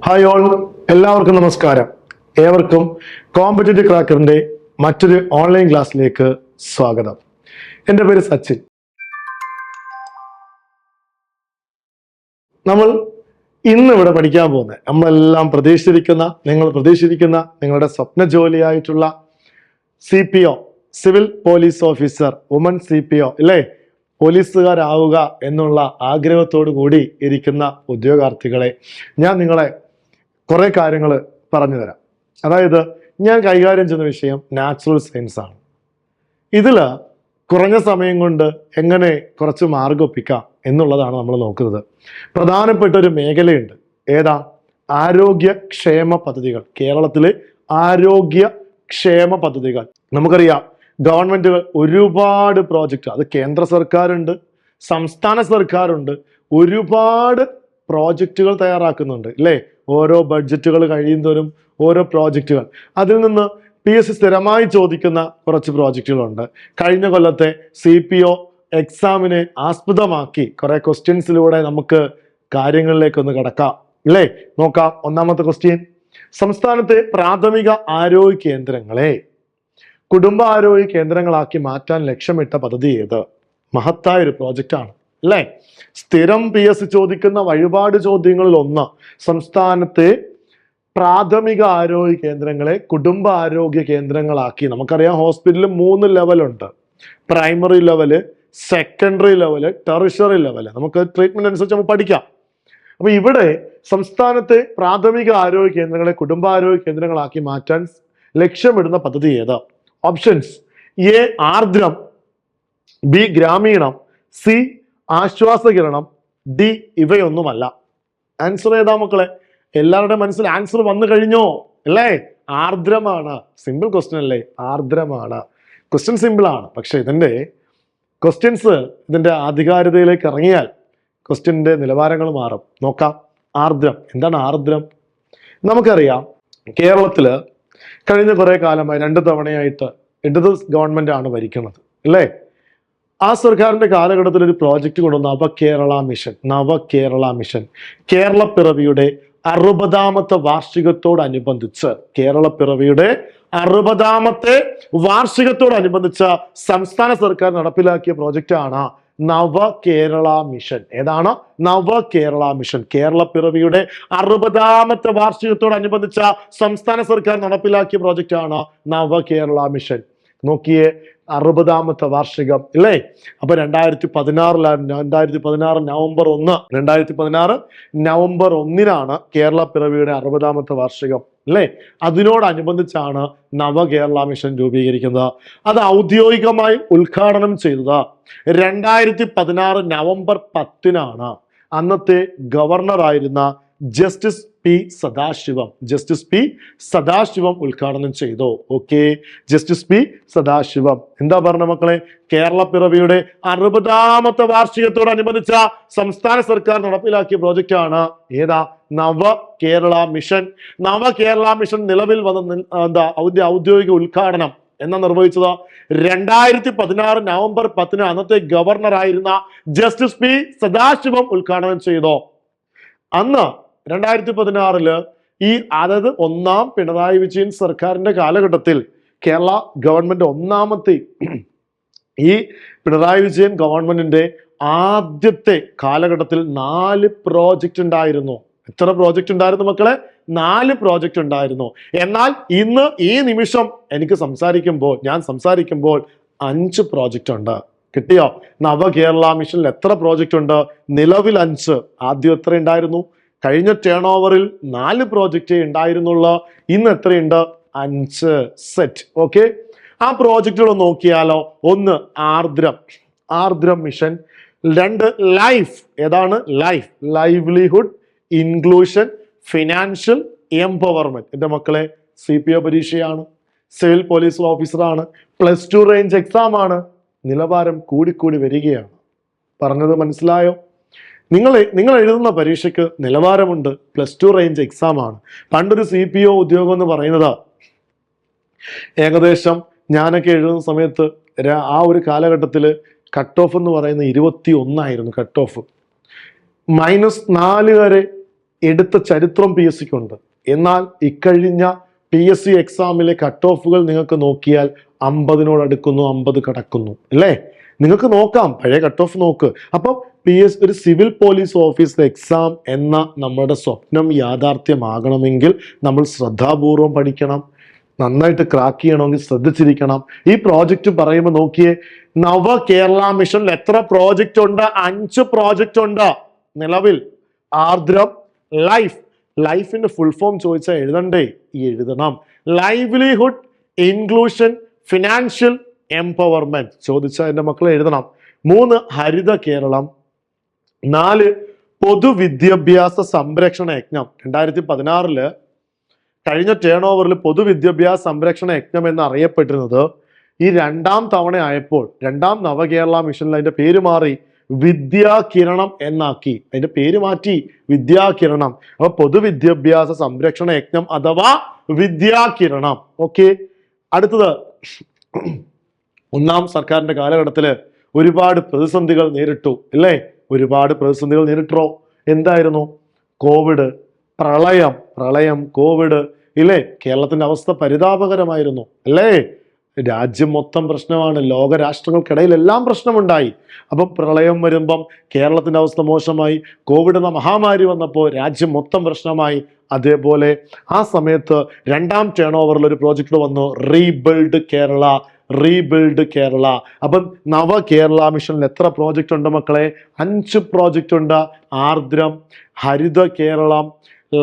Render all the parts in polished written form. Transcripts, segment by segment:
Hi all, എല്ലാവർക്കും നമസ്കാരം. ഏവർക്കും കോമ്പറ്റേറ്റീവ് ക്രാക്കറിന്റെ മറ്റൊരു ഓൺലൈൻ ക്ലാസ്സിലേക്ക് സ്വാഗതം. എൻ്റെ പേര് സച്ചിൻ. നമ്മൾ ഇന്ന് ഇവിടെ പഠിക്കാൻ പോകുന്നത് നമ്മളെല്ലാം നിങ്ങൾ പ്രതീക്ഷിച്ചിരിക്കുന്ന നിങ്ങളുടെ സ്വപ്ന ജോലിയായിട്ടുള്ള CPO, civil police officer, woman CPO അല്ലേ, പോലീസുകാരാവുക എന്നുള്ള ആഗ്രഹത്തോടു കൂടി ഇരിക്കുന്ന ഉദ്യോഗാർത്ഥികളെ ഞാൻ നിങ്ങളെ കുറെ കാര്യങ്ങൾ പറഞ്ഞു തരാം. അതായത് ഞാൻ കൈകാര്യം ചെയ്യുന്ന വിഷയം നാച്ചുറൽ സയൻസ് ആണ്. ഇതിൽ കുറഞ്ഞ സമയം കൊണ്ട് എങ്ങനെ കുറച്ച് മാർഗം ഒപ്പിക്കാം എന്നുള്ളതാണ് നമ്മൾ നോക്കുന്നത്. പ്രധാനപ്പെട്ട ഒരു മേഖലയുണ്ട്. ഏതാ? ആരോഗ്യക്ഷേമ പദ്ധതികൾ. കേരളത്തിലെ ആരോഗ്യക്ഷേമ പദ്ധതികൾ. നമുക്കറിയാം, ഗവൺമെന്റുകൾ ഒരുപാട് പ്രോജക്റ്റ്, അത് കേന്ദ്ര സർക്കാരുണ്ട്, സംസ്ഥാന സർക്കാരുണ്ട്, ഒരുപാട് പ്രോജക്റ്റുകൾ തയ്യാറാക്കുന്നുണ്ട് അല്ലേ? ഓരോ ബഡ്ജറ്റുകൾ കഴിയുന്നതോറും ഓരോ പ്രോജക്റ്റുകൾ. അതിൽ നിന്ന് PSC സ്ഥിരമായി ചോദിക്കുന്ന കുറച്ച് പ്രോജക്റ്റുകളുണ്ട്. കഴിഞ്ഞ കൊല്ലത്തെ CPO എക്സാമിനെ ആസ്പദമാക്കി കുറെ ക്വസ്റ്റ്യൻസിലൂടെ നമുക്ക് കാര്യങ്ങളിലേക്കൊന്ന് കിടക്കാം അല്ലേ? നോക്കാം. ഒന്നാമത്തെ ക്വസ്റ്റ്യൻ: സംസ്ഥാനത്തെ പ്രാഥമിക ആരോഗ്യ കേന്ദ്രങ്ങളെ കുടുംബ ആരോഗ്യ കേന്ദ്രങ്ങളാക്കി മാറ്റാൻ ലക്ഷ്യമിട്ട പദ്ധതി ഏത്? മഹത്തായ ഒരു പ്രോജക്റ്റാണ് അല്ലേ? സ്ഥിരം PSC ചോദിക്കുന്ന വഴിപാട് ചോദ്യങ്ങളിൽ ഒന്ന്. സംസ്ഥാനത്തെ പ്രാഥമിക ആരോഗ്യ കേന്ദ്രങ്ങളെ കുടുംബ ആരോഗ്യ കേന്ദ്രങ്ങളാക്കി. നമുക്കറിയാം, ഹോസ്പിറ്റലിൽ 3 ലെവലുണ്ട്: primary level, secondary level, tertiary level. നമുക്ക് ട്രീറ്റ്മെന്റ് അനുസരിച്ച് നമുക്ക് പഠിക്കാം. അപ്പൊ ഇവിടെ സംസ്ഥാനത്തെ പ്രാഥമിക ആരോഗ്യ കേന്ദ്രങ്ങളെ കുടുംബാരോഗ്യ കേന്ദ്രങ്ങളാക്കി മാറ്റാൻ ലക്ഷ്യമിടുന്ന പദ്ധതി ഏത്? Options: A Aardram, B Grameenam, C Aswasakiranam, D ഇവയൊന്നുമല്ല. ആൻസർ ഏതാ മക്കളെ? എല്ലാവരുടെയും മനസ്സിൽ ആൻസർ വന്നു കഴിഞ്ഞോ അല്ലേ? ആർദ്രമാണ്. സിമ്പിൾ ക്വസ്റ്റ്യൻ അല്ലേ? ആർദ്രമാണ്. ക്വസ്റ്റ്യൻ സിമ്പിൾ ആണ്, പക്ഷെ ഇതിന്റെ ആധികാരികതയിലേക്ക് ഇറങ്ങിയാൽ ക്വസ്റ്റ്യന്റെ നിലവാരങ്ങൾ മാറും. നോക്കാം. ആർദ്രം എന്താണ്? ആർദ്രം നമുക്കറിയാം, കേരളത്തില് കഴിഞ്ഞ കുറെ കാലമായി 2 തവണയായിട്ട് ഇടത് ഗവൺമെന്റ് ആണ് ഭരിക്കുന്നത് അല്ലേ? ആ സർക്കാരിന്റെ കാലഘട്ടത്തിൽ ഒരു പ്രോജക്റ്റ് കൊണ്ടുവന്നു, നവകേരള മിഷൻ. കേരളപ്പിറവിയുടെ 60ാമത്തെ വാർഷികത്തോടനുബന്ധിച്ച് സംസ്ഥാന സർക്കാർ നടപ്പിലാക്കിയ പ്രോജക്റ്റാണ് നവകേരള മിഷൻ. ഏതാണ്? നവകേരള മിഷൻ. കേരളപ്പിറവിയുടെ 60ാമത്തെ വാർഷികത്തോടനുബന്ധിച്ച സംസ്ഥാന സർക്കാർ നടപ്പിലാക്കിയ പ്രോജക്റ്റാണ് നവകേരള മിഷൻ. നോക്കിയേ, 60ാമത്തെ വാർഷികം അല്ലേ? അപ്പൊ 2016 നവംബർ 1 കേരളപ്പിറവിയുടെ 60ാമത്തെ വാർഷികം അല്ലേ? അതിനോടനുബന്ധിച്ചാണ് നവകേരള മിഷൻ രൂപീകരിക്കുന്നത്. അത് ഔദ്യോഗികമായി ഉദ്ഘാടനം ചെയ്തത് 2016 നവംബർ 10 അന്നത്തെ ഗവർണറായിരുന്ന ജസ്റ്റിസ് പി സദാശിവം ഉദ്ഘാടനം ചെയ്തു. ഓക്കെ, ജസ്റ്റിസ് പി സദാശിവം എന്താ പറഞ്ഞ മക്കളെ? കേരളപ്പിറവിയുടെ 60ാമത്തെ വാർഷികത്തോടനുബന്ധിച്ച സംസ്ഥാന സർക്കാർ നടപ്പിലാക്കിയ പ്രോജക്റ്റ് ആണ് ഏതാ? നവകേരള മിഷൻ. നവകേരള മിഷൻ നിലവിൽ വന്ന ഔദ്യോഗിക ഉദ്ഘാടനം നിർവഹിച്ചത് 2016 നവംബർ 10 അന്നത്തെ ഗവർണറായിരുന്ന ജസ്റ്റിസ് പി സദാശിവം ഉദ്ഘാടനം ചെയ്തു. അന്ന് 2016 അതായത് 1ാം പിണറായി വിജയൻ സർക്കാരിന്റെ കാലഘട്ടത്തിൽ കേരള ഗവൺമെന്റ് ഈ പിണറായി വിജയൻ ഗവൺമെന്റിന്റെ ആദ്യത്തെ കാലഘട്ടത്തിൽ 4 പ്രോജക്റ്റ് ഉണ്ടായിരുന്നു. എത്ര പ്രോജക്റ്റ് ഉണ്ടായിരുന്നു മക്കളെ? 4 പ്രോജക്റ്റ് ഉണ്ടായിരുന്നു. എന്നാൽ ഇന്ന് ഈ നിമിഷം ഞാൻ സംസാരിക്കുമ്പോൾ 5 പ്രോജക്റ്റ് ഉണ്ട്. കിട്ടിയോ? നവകേരള മിഷനിൽ എത്ര പ്രോജക്റ്റ് ഉണ്ട്? നിലവിൽ 5. ആദ്യം എത്ര ഉണ്ടായിരുന്നു? കഴിഞ്ഞ ടേൺ ഓവറിൽ 4 പ്രോജക്റ്റ് ഉണ്ടായിരുന്നുള്ളൂ. ഇന്ന് എത്രയുണ്ട്? 5 സെറ്റ്. ഓക്കെ, ആ പ്രോജക്റ്റുകൾ നോക്കിയാലോ. 1 ആർദ്രം മിഷൻ. 2 ലൈഫ്. ഏതാണ്? Livelihood inclusion financial empowerment. എന്റെ മക്കളെ, CPO പരീക്ഷയാണ്, സിവിൽ പോലീസ് ഓഫീസറാണ്, +2 റേഞ്ച് എക്സാം ആണ്. നിലവാരം കൂടിക്കൂടി വരികയാണ്. പറഞ്ഞത് മനസ്സിലായോ? നിങ്ങൾ എഴുതുന്ന പരീക്ഷയ്ക്ക് നിലവാരമുണ്ട്. +2 റേഞ്ച് എക്സാം ആണ്. പണ്ടൊരു CPO ഉദ്യോഗം എന്ന് പറയുന്നത് ഏകദേശം ഞാനൊക്കെ എഴുതുന്ന സമയത്ത് ആ ഒരു കാലഘട്ടത്തിൽ കട്ട് ഓഫ് എന്ന് പറയുന്നത് 21 ആയിരുന്നു. കട്ട് ഓഫ് -4 വരെ എടുത്ത ചരിത്രം PSC ക്കുണ്ട്. എന്നാൽ ഇക്കഴിഞ്ഞ PSC എക്സാമിലെ കട്ട് ഓഫുകൾ നിങ്ങൾക്ക് നോക്കിയാൽ 50 അടുക്കുന്നു, 50 കടക്കുന്നു അല്ലേ? നിങ്ങൾക്ക് നോക്കാം, പഴയ കട്ട് ഓഫ് നോക്ക്. അപ്പം ഒരു സിവിൽ പോലീസ് ഓഫീസർ എക്സാം എന്ന നമ്മുടെ സ്വപ്നം യാഥാർത്ഥ്യമാകണമെങ്കിൽ നമ്മൾ ശ്രദ്ധാപൂർവം പഠിക്കണം, നന്നായിട്ട് ക്രാക്ക് ചെയ്യണമെങ്കിൽ ശ്രദ്ധിച്ചിരിക്കണം. ഈ പ്രോജക്റ്റ് പറയുമ്പോൾ നോക്കിയേ, നവ കേരള മിഷനിൽ എത്ര പ്രോജക്റ്റ് ഉണ്ട്? 5 പ്രോജക്റ്റ് ഉണ്ട് നിലവിൽ. ആർദ്രം, ലൈഫിന്റെ ഫുൾ ഫോം ചോദിച്ചാൽ എഴുതണ്ടേ? എഴുതണം. ലൈവ്ലിഹുഡ് ഇൻക്ലൂഷൻ ഫിനാൻഷ്യൽ എംപവർമെന്റ് ചോദിച്ചാൽ എൻ്റെ മക്കൾ എഴുതണം. 3 ഹരിത കേരളം. 4 പൊതുവിദ്യാഭ്യാസ സംരക്ഷണ യജ്ഞം. 2016 കഴിഞ്ഞ ടേൺ ഓവറിൽ പൊതുവിദ്യാഭ്യാസ സംരക്ഷണ യജ്ഞം എന്ന് അറിയപ്പെട്ടിരുന്നത് ഈ 2ാം തവണ ആയപ്പോൾ 2ാം നവകേരള മിഷനിൽ അതിന്റെ പേര് മാറി വിദ്യാകിരണം എന്നാക്കി. അതിന്റെ പേര് മാറ്റി വിദ്യാകിരണം. അപ്പൊ പൊതുവിദ്യാഭ്യാസ സംരക്ഷണ യജ്ഞം അഥവാ വിദ്യാകിരണം. ഓക്കെ, അടുത്തത് 1ാം സർക്കാരിന്റെ കാലഘട്ടത്തില് ഒരുപാട് പ്രതിസന്ധികൾ നേരിട്ടു അല്ലേ? ഒരുപാട് പ്രതിസന്ധികൾ നേരിട്ടോ? എന്തായിരുന്നു? കോവിഡ്, പ്രളയം, കോവിഡ് ഇല്ലേ? കേരളത്തിന്റെ അവസ്ഥ പരിതാപകരമായിരുന്നു അല്ലേ? രാജ്യം മൊത്തം പ്രശ്നമാണ്, ലോക രാഷ്ട്രങ്ങൾക്കിടയിൽ എല്ലാം പ്രശ്നമുണ്ടായി. അപ്പം പ്രളയം വരുമ്പം കേരളത്തിന്റെ അവസ്ഥ മോശമായി, കോവിഡ് എന്ന മഹാമാരി വന്നപ്പോൾ രാജ്യം മൊത്തം പ്രശ്നമായി. അതേപോലെ ആ സമയത്ത് 2ാം ടേൺ ഓവറിൽ ഒരു പ്രോജക്റ്റ് വന്നു, റീബിൽഡ് കേരള. അപ്പം നവ കേരള മിഷനിൽ എത്ര പ്രോജക്റ്റ് ഉണ്ട് മക്കളെ? 5 പ്രോജക്റ്റ് ഉണ്ട്. ആർദ്രം, ഹരിത കേരളം,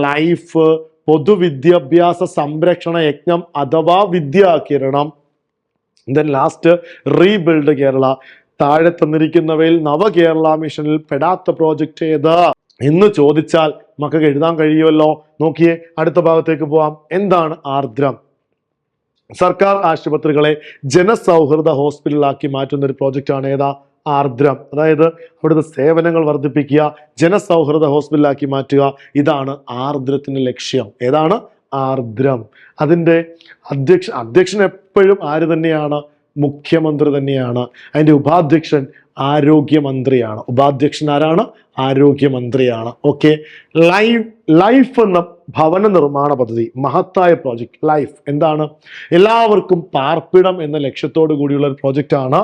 ലൈഫ്, പൊതുവിദ്യാഭ്യാസ സംരക്ഷണ യജ്ഞം അഥവാ Vidyakiranam, then last rebuild Kerala. താഴെ തന്നിരിക്കുന്നവയിൽ നവകേരള മിഷനിൽ പെടാത്ത പ്രോജക്റ്റ് ഏത് എന്ന് ചോദിച്ചാൽ മക്കൾക്ക് എഴുതാൻ കഴിയുമല്ലോ. നോക്കിയേ, അടുത്ത ഭാഗത്തേക്ക് പോവാം. എന്താണ് ആർദ്രം? സർക്കാർ ആശുപത്രികളെ ജനസൗഹൃദ ഹോസ്പിറ്റലാക്കി മാറ്റുന്ന ഒരു പ്രോജക്റ്റ് ആണ് ഏതാ? ആർദ്രം. അതായത് അവിടുത്തെ സേവനങ്ങൾ വർദ്ധിപ്പിക്കുക, ജനസൗഹൃദ ഹോസ്പിറ്റലാക്കി മാറ്റുക. ഇതാണ് ആർദ്രത്തിന്റെ ലക്ഷ്യം. ഏതാണ്? ആർദ്രം. അതിൻ്റെ അധ്യക്ഷൻ എപ്പോഴും ആര് തന്നെയാണ്? മുഖ്യമന്ത്രി തന്നെയാണ്. അതിൻ്റെ ഉപാധ്യക്ഷൻ ആരോഗ്യമന്ത്രിയാണ്. ഉപാധ്യക്ഷൻ ആരാണ്? ആരോഗ്യമന്ത്രിയാണ്. ഓക്കെ, ലൈഫ് എന്ന ഭവന നിർമ്മാണ പദ്ധതി, മഹത്തായ പ്രോജക്റ്റ് ലൈഫ്. എന്താണ്? എല്ലാവർക്കും പാർപ്പിടം എന്ന ലക്ഷ്യത്തോടു കൂടിയുള്ള ഒരു പ്രോജക്റ്റ് ആണ്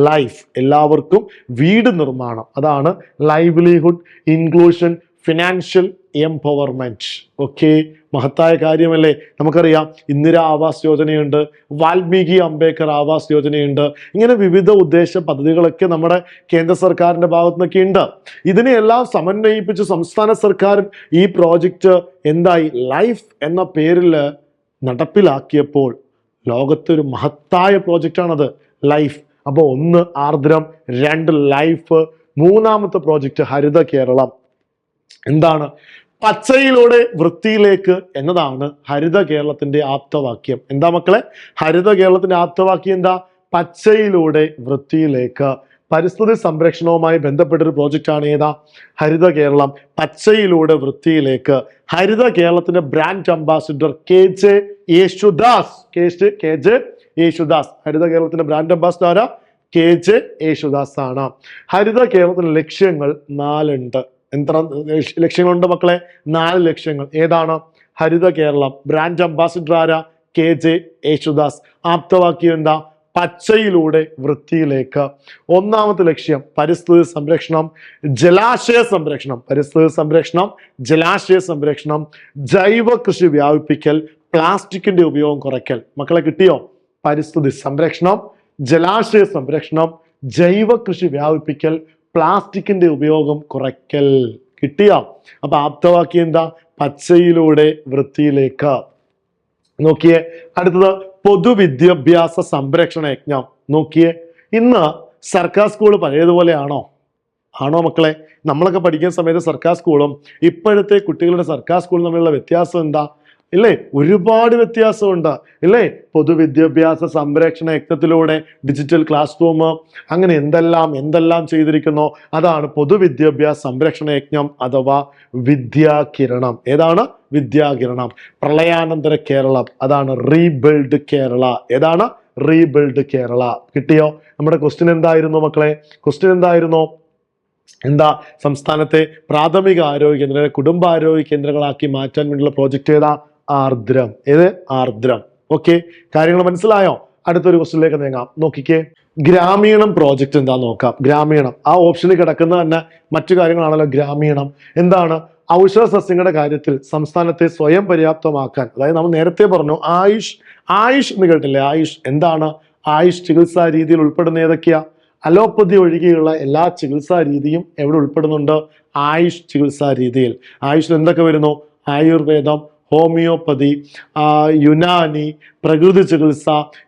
ലൈഫ്. എല്ലാവർക്കും വീട് നിർമ്മാണം. അതാണ് livelihood inclusion financial empowerment. Okay, മഹത്തായ കാര്യമല്ലേ? നമുക്കറിയാം ഇന്ദിരാ ആവാസ് യോജനയുണ്ട്, വാൽമീകി അംബേദ്കർ ആവാസ് യോജനയുണ്ട്. ഇങ്ങനെ വിവിധ ഉദ്ദേശ പദ്ധതികളൊക്കെ നമ്മുടെ കേന്ദ്ര സർക്കാരിന്റെ ഭാഗത്തു നിന്നൊക്കെ ഉണ്ട്. ഇതിനെയെല്ലാം സമന്വയിപ്പിച്ച് സംസ്ഥാന സർക്കാർ ഈ പ്രോജക്റ്റ് എന്തായി? ലൈഫ് എന്ന പേരിൽ നടപ്പിലാക്കിയപ്പോൾ ലോകത്തെ ഒരു മഹത്തായ പ്രോജക്റ്റാണത് ലൈഫ്. അപ്പോൾ 1 ആർദ്രം, 2 ലൈഫ്, 3ാമത്തെ പ്രോജക്റ്റ് ഹരിത കേരളം. എന്താണ്? പച്ചയിലൂടെ വൃത്തിയിലേക്ക് എന്നതാണ് ഹരിത കേരളത്തിന്റെ ആപ്തവാക്യം. എന്താ മക്കളെ ഹരിത കേരളത്തിന്റെ ആപ്തവാക്യം? എന്താ? പച്ചയിലൂടെ വൃത്തിയിലേക്ക്. പരിസ്ഥിതി സംരക്ഷണവുമായി ബന്ധപ്പെട്ടൊരു പ്രോജക്റ്റ് ആണ് ഏതാ? ഹരിത കേരളം. പച്ചയിലൂടെ വൃത്തിയിലേക്ക്. ഹരിത കേരളത്തിന്റെ ബ്രാൻഡ് അംബാസിഡർ KJ യേശുദാസ്. ഹരിത കേരളത്തിന്റെ ബ്രാൻഡ് അംബാസിഡർ ആരാ? KJ യേശുദാസ് ആണ്. ഹരിത കേരളത്തിന്റെ ലക്ഷ്യങ്ങൾ 4 ഉണ്ട്. എത്ര ലക്ഷ്യങ്ങളുണ്ട് മക്കളെ? 4 ലക്ഷ്യങ്ങൾ. ഏതാണ്? ഹരിത കേരളം. ബ്രാൻഡ് അംബാസിഡർ ആരാ? KJ യേശുദാസ്. ആപ്തവാക്യം എന്താ? പച്ചയിലൂടെ വൃത്തിയിലേക്ക്. 1ാമത്തെ ലക്ഷ്യം പരിസ്ഥിതി സംരക്ഷണം, ജലാശയ സംരക്ഷണം. പരിസ്ഥിതി സംരക്ഷണം, ജലാശയ സംരക്ഷണം, ജൈവ കൃഷി വ്യാപിപ്പിക്കൽ, പ്ലാസ്റ്റിക്കിന്റെ ഉപയോഗം കുറയ്ക്കൽ. മക്കളെ കിട്ടിയോ? പരിസ്ഥിതി സംരക്ഷണം, ജലാശയ സംരക്ഷണം, ജൈവ കൃഷി വ്യാപിപ്പിക്കൽ, പ്ലാസ്റ്റിക്കിന്റെ ഉപയോഗം കുറയ്ക്കൽ. കിട്ടിയോ? അപ്പൊ ആപ്തവാക്യം എന്താ? പച്ചയിലൂടെ വൃത്തിയിലേക്ക്. നോക്കിയേ, അടുത്തത് പൊതുവിദ്യാഭ്യാസ സംരക്ഷണ യജ്ഞം. നോക്കിയേ, ഇന്ന് സർക്കാർ സ്കൂൾ പഴയതുപോലെ ആണോ മക്കളെ? നമ്മളൊക്കെ പഠിക്കുന്ന സമയത്ത് സർക്കാർ സ്കൂളും ഇപ്പോഴത്തെ കുട്ടികളുടെ സർക്കാർ സ്കൂളും തമ്മിലുള്ള വ്യത്യാസം എന്താ? ഇല്ലേ? ഒരുപാട് വ്യത്യാസമുണ്ട് ഇല്ലേ? പൊതുവിദ്യാഭ്യാസ സംരക്ഷണ യജ്ഞത്തിലൂടെ ഡിജിറ്റൽ ക്ലാസ് റൂം, അങ്ങനെ എന്തെല്ലാം ചെയ്തിരിക്കുന്നു. അതാണ് പൊതുവിദ്യാഭ്യാസ സംരക്ഷണ യജ്ഞം അഥവാ വിദ്യാകിരണം. ഏതാണ്? വിദ്യാകിരണം. പ്രളയാനന്തര കേരളം, അതാണ് റീബിൽഡ് കേരള. ഏതാണ്? റീബിൽഡ് കേരള. കിട്ടിയോ? നമ്മുടെ ക്വസ്റ്റ്യൻ എന്തായിരുന്നു മക്കളെ? ക്വസ്റ്റ്യൻ എന്തായിരുന്നു? എന്താ സംസ്ഥാനത്തെ പ്രാഥമിക ആരോഗ്യ കേന്ദ്രങ്ങളെ കുടുംബാരോഗ്യ കേന്ദ്രങ്ങളാക്കി മാറ്റാൻ വേണ്ടിയുള്ള പ്രോജക്റ്റ് ഏതാ? ആർദ്രം. ഏത്? ആർദ്രം. ഓക്കെ, കാര്യങ്ങൾ മനസ്സിലായോ? അടുത്തൊരു ക്വസ്റ്റ്യനിലേക്ക് നീങ്ങാം. നോക്കിക്കേ, ഗ്രാമീണം പ്രോജക്റ്റ് എന്താ നോക്കാം. ഗ്രാമീണം ആ ഓപ്ഷനിൽ കിടക്കുന്ന തന്നെ മറ്റു കാര്യങ്ങളാണല്ലോ. ഗ്രാമീണം എന്താണ്? ഔഷധ സസ്യങ്ങളുടെ കാര്യത്തിൽ സംസ്ഥാനത്തെ സ്വയം പര്യാപ്തമാക്കാൻ, അതായത് നമ്മൾ നേരത്തെ പറഞ്ഞു ആയുഷ് എന്ന് കേട്ടില്ലേ? ആയുഷ് എന്താണ്? ആയുഷ് ചികിത്സാ രീതിയിൽ ഉൾപ്പെടുന്ന ഏതൊക്കെയാ? അലോപ്പതി ഒഴികെയുള്ള എല്ലാ ചികിത്സാ രീതിയും എവിടെ ഉൾപ്പെടുന്നുണ്ട്? ആയുഷ് ചികിത്സാ രീതിയിൽ. ആയുഷിൽ എന്തൊക്കെ വരുന്നു? ആയുർവേദം, ഹോമിയോപ്പതി, യുനാനി, പ്രകൃതി ചികിത്സ,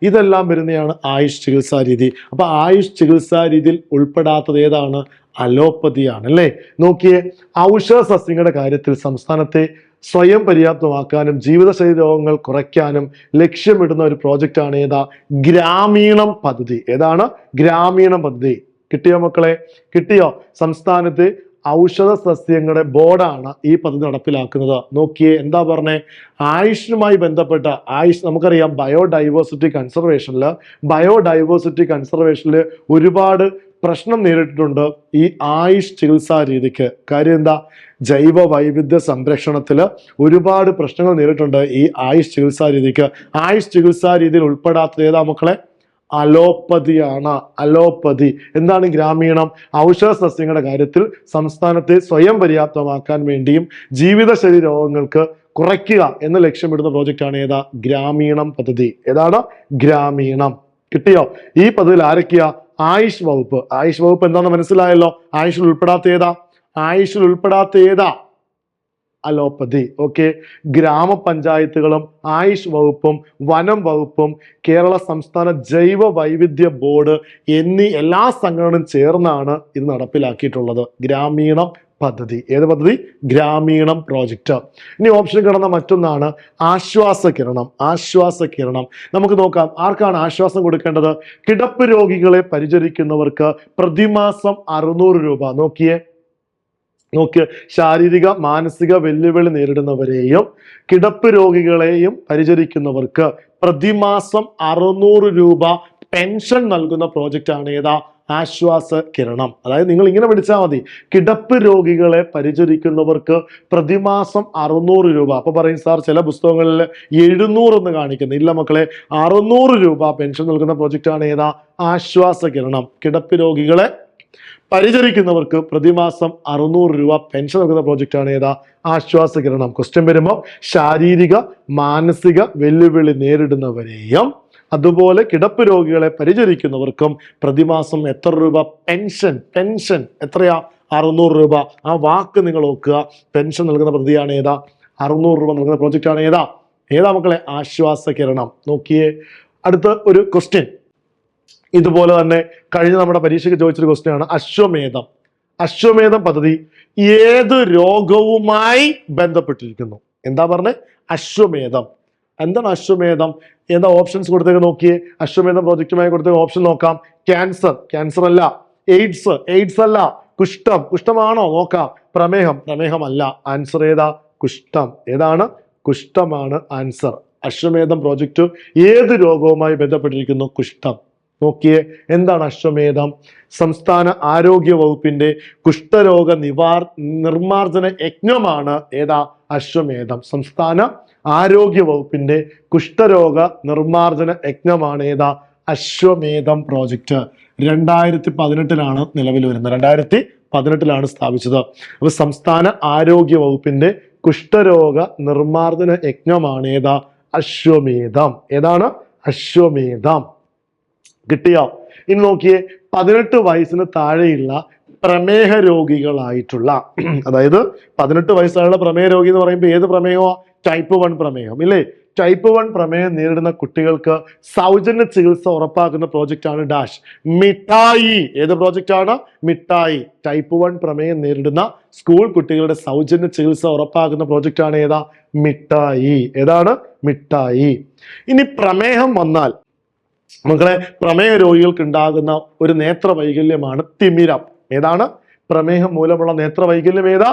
ഇതെല്ലാം വരുന്നതാണ് ആയുഷ് ചികിത്സാ രീതി. അപ്പൊ ആയുഷ് ചികിത്സാ രീതിയിൽ ഉൾപ്പെടാത്തത് ഏതാണ്? അലോപ്പതിയാണ് അല്ലേ? നോക്കിയേ, ഔഷധ സസ്യങ്ങളുടെ കാര്യത്തിൽ സംസ്ഥാനത്തെ സ്വയം പര്യാപ്തമാക്കാനും ജീവിതശൈലി രോഗങ്ങൾ കുറയ്ക്കാനും ലക്ഷ്യമിടുന്ന ഒരു പ്രോജക്റ്റാണ് ഏതാ? ഗ്രാമീണം പദ്ധതി. ഏതാണ്? ഗ്രാമീണം പദ്ധതി. കിട്ടിയോ മക്കളെ? കിട്ടിയോ? സംസ്ഥാനത്ത് ഔഷധ സസ്യങ്ങളുടെ ബോർഡാണ് ഈ പദ്ധതി നടപ്പിലാക്കുന്നത്. നോക്കിയേ, എന്താ പറഞ്ഞേ? ആയുഷിനുമായി ബന്ധപ്പെട്ട നമുക്കറിയാം ബയോഡൈവേഴ്സിറ്റി കൺസർവേഷനിൽ ഒരുപാട് പ്രശ്നം നേരിട്ടിട്ടുണ്ട് ഈ ആയുഷ് ചികിത്സാ രീതിക്ക്. കാര്യം എന്താ? ജൈവ വൈവിധ്യ സംരക്ഷണത്തിൽ ഒരുപാട് പ്രശ്നങ്ങൾ നേരിട്ടുണ്ട് ഈ ആയുഷ് ചികിത്സാ രീതിക്ക്. ആയുഷ് ചികിത്സാ രീതിയിൽ ഉൾപ്പെടാത്തത് ഏതാ മക്കളെ? അലോപ്പതിയാണ്. അലോപ്പതി എന്താണ്? ഗ്രാമീണം ഔഷധ സസ്യങ്ങളുടെ കാര്യത്തിൽ സംസ്ഥാനത്തെ സ്വയം പര്യാപ്തമാക്കാൻ വേണ്ടിയും ജീവിതശൈലി രോഗങ്ങൾക്ക് കുറയ്ക്കുക എന്ന ലക്ഷ്യമിടുന്ന പ്രോജക്റ്റാണ് ഏതാ? ഗ്രാമീണം പദ്ധതി. ഏതാണ്? ഗ്രാമീണം. കിട്ടിയോ? ഈ പദ്ധതിയിൽ ആരൊക്കെയാ? ആയുഷ് വകുപ്പ്. ആയുഷ് വകുപ്പ് എന്താണെന്ന് മനസ്സിലായല്ലോ. ആയുഷിൽ ഉൾപ്പെടാത്ത ഏതാ? അലോപ്പതി. ഓക്കെ, ഗ്രാമപഞ്ചായത്തുകളും ആയുഷ് വകുപ്പും വനം വകുപ്പും കേരള സംസ്ഥാന ജൈവ വൈവിധ്യ ബോർഡ് എന്നീ എല്ലാ സംഘടനകളും ചേർന്നാണ് ഇത് നടപ്പിലാക്കിയിട്ടുള്ളത്. ഗ്രാമീണം പദ്ധതി. ഏത് പദ്ധതി? ഗ്രാമീണം പ്രോജക്റ്റ്. ഇനി ഓപ്ഷൻ കിടന്ന മറ്റൊന്നാണ് ആശ്വാസകിരണം. ആശ്വാസകിരണം നമുക്ക് നോക്കാം. ആർക്കാണ് ആശ്വാസം കൊടുക്കേണ്ടത്? കിടപ്പ് രോഗികളെ പരിചരിക്കുന്നവർക്ക് പ്രതിമാസം 600 രൂപ. നോക്കിയേ, ശാരീരിക മാനസിക വെല്ലുവിളി നേരിടുന്നവരെയും കിടപ്പ് രോഗികളെയും പരിചരിക്കുന്നവർക്ക് പ്രതിമാസം 600 രൂപ പെൻഷൻ നൽകുന്ന പ്രോജക്റ്റ് ആണ് ഏതാ? ആശ്വാസ കിരണം. അതായത് നിങ്ങൾ ഇങ്ങനെ പഠിച്ചാൽ മതി, കിടപ്പ് രോഗികളെ പരിചരിക്കുന്നവർക്ക് പ്രതിമാസം 600 രൂപ. അപ്പൊ പറയും സാർ ചില പുസ്തകങ്ങളിൽ 700 എന്ന് കാണിക്കുന്നു. ഇല്ല മക്കളെ, 600 രൂപ പെൻഷൻ നൽകുന്ന പ്രോജക്റ്റ് ആണ് ഏതാ? ആശ്വാസ കിരണം. കിടപ്പ് രോഗികളെ പരിചരിക്കുന്നവർക്ക് പ്രതിമാസം 600 രൂപ പെൻഷൻ നൽകുന്ന പ്രോജക്റ്റ് ആണ് ഏതാ? ആശ്വാസ കിരണം. ക്വസ്റ്റ്യൻ വരുമ്പോൾ ശാരീരിക മാനസിക വെല്ലുവിളി നേരിടുന്നവരെയും അതുപോലെ കിടപ്പ് രോഗികളെ പരിചരിക്കുന്നവർക്കും പ്രതിമാസം എത്ര രൂപ പെൻഷൻ എത്രയാ? 600 രൂപ. ആ വാക്ക് നിങ്ങൾ നോക്കുക. പെൻഷൻ നൽകുന്ന പ്രതിയാണ് ഏതാ? 600 രൂപ നൽകുന്ന പ്രോജക്റ്റ് ആണ് ഏതാ മക്കളെ? ആശ്വാസ കിരണം. നോക്കിയേ, അടുത്ത ഒരു ക്വസ്റ്റ്യൻ ഇതുപോലെ തന്നെ കഴിഞ്ഞ നമ്മുടെ പരീക്ഷയ്ക്ക് ചോദിച്ചൊരു ക്വസ്റ്റ്യൻ ആണ് അശ്വമേധം. അശ്വമേധം പദ്ധതി ഏത് രോഗവുമായി ബന്ധപ്പെട്ടിരിക്കുന്നു? എന്താ പറഞ്ഞേ? അശ്വമേധം. എന്താണ് അശ്വമേധം? എന്താ ഓപ്ഷൻസ് കൊടുത്തേക്ക് നോക്കിയേ. അശ്വമേധം പ്രോജക്റ്റുമായി കൊടുത്തേക്ക് ഓപ്ഷൻ നോക്കാം. ക്യാൻസർ അല്ല. എയ്ഡ്സ് അല്ല. കുഷ്ഠമാണോ? നോക്കാം. പ്രമേഹം അല്ല. ആൻസർ ഏതാ? കുഷ്ഠം. ഏതാണ്? കുഷ്ഠമാണ് ആൻസർ. അശ്വമേധം പ്രോജക്റ്റ് ഏത് രോഗവുമായി ബന്ധപ്പെട്ടിരിക്കുന്നു? കുഷ്ഠം. നോക്കിയേ, എന്താണ് അശ്വമേധം? സംസ്ഥാന ആരോഗ്യ വകുപ്പിന്റെ കുഷ്ഠരോഗ നിർമാർജന യജ്ഞമാണ് ഏതാ? അശ്വമേധം. സംസ്ഥാന ആരോഗ്യ വകുപ്പിന്റെ കുഷ്ഠരോഗ നിർമാർജന യജ്ഞമാണ് ഏതാ? അശ്വമേധം പ്രോജക്റ്റ്. 2018 നിലവിൽ വരുന്നത്. 2018 സ്ഥാപിച്ചത്. അപ്പൊ സംസ്ഥാന ആരോഗ്യ വകുപ്പിന്റെ കുഷ്ഠരോഗ നിർമാർജന യജ്ഞമാണ് ഏതാ? അശ്വമേധം. ഏതാണ്? അശ്വമേധം. കിട്ടിയോ? ഇനി നോക്കിയേ, 18 വയസ്സിന് താഴെയുള്ള പ്രമേഹ രോഗികളായിട്ടുള്ള, അതായത് 18 വയസ്സായുള്ള പ്രമേഹ രോഗി എന്ന് പറയുമ്പോൾ ഏത് പ്രമേഹമോ? ടൈപ്പ് 1 പ്രമേഹം ഇല്ലേ? ടൈപ്പ് 1 പ്രമേഹം നേരിടുന്ന കുട്ടികൾക്ക് സൗജന്യ ചികിത്സ ഉറപ്പാക്കുന്ന പ്രോജക്റ്റ് ആണ് ഡാഷ് മിഠായി. ഏത് പ്രോജക്റ്റ് ആണ്? മിഠായി. ടൈപ്പ് 1 പ്രമേഹം നേരിടുന്ന സ്കൂൾ കുട്ടികളുടെ സൗജന്യ ചികിത്സ ഉറപ്പാക്കുന്ന പ്രോജക്റ്റ് ആണ് ഏതാ? മിഠായി. ഏതാണ്? മിഠായി. ഇനി പ്രമേഹം വന്നാൽ മക്കളെ, പ്രമേഹ രോഗികൾക്ക് ഉണ്ടാകുന്ന ഒരു നേത്ര വൈകല്യമാണ് തിമിരം. ഏതാണ്? പ്രമേഹം മൂലമുള്ള നേത്ര വൈകല്യം ഏതാ?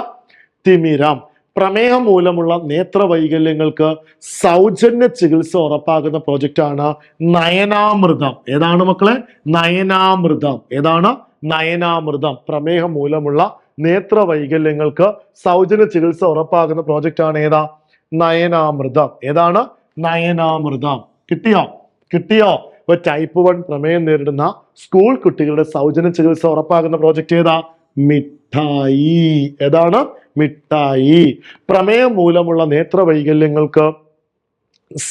തിമിരം. പ്രമേഹം മൂലമുള്ള നേത്ര വൈകല്യങ്ങൾക്ക് സൗജന്യ ചികിത്സ ഉറപ്പാക്കുന്ന പ്രോജക്റ്റ് ആണ് നയനാമൃതം. ഏതാണ് മക്കളെ? നയനാമൃതം. ഏതാണ്? നയനാമൃതം. പ്രമേഹം മൂലമുള്ള നേത്രവൈകല്യങ്ങൾക്ക് സൗജന്യ ചികിത്സ ഉറപ്പാക്കുന്ന പ്രോജക്റ്റ് ആണ് ഏതാ? നയനാമൃതം. ഏതാണ്? നയനാമൃതം. കിട്ടിയോ? ഇപ്പൊ ടൈപ്പ് 1 പ്രമേയം നേരിടുന്ന സ്കൂൾ കുട്ടികളുടെ സൗജന്യ ചികിത്സ ഉറപ്പാക്കുന്ന പ്രോജക്റ്റ് ഏതാ? മിഠായി. ഏതാണ്? മിഠായി. പ്രമേയം മൂലമുള്ള നേത്രവൈകല്യങ്ങൾക്ക്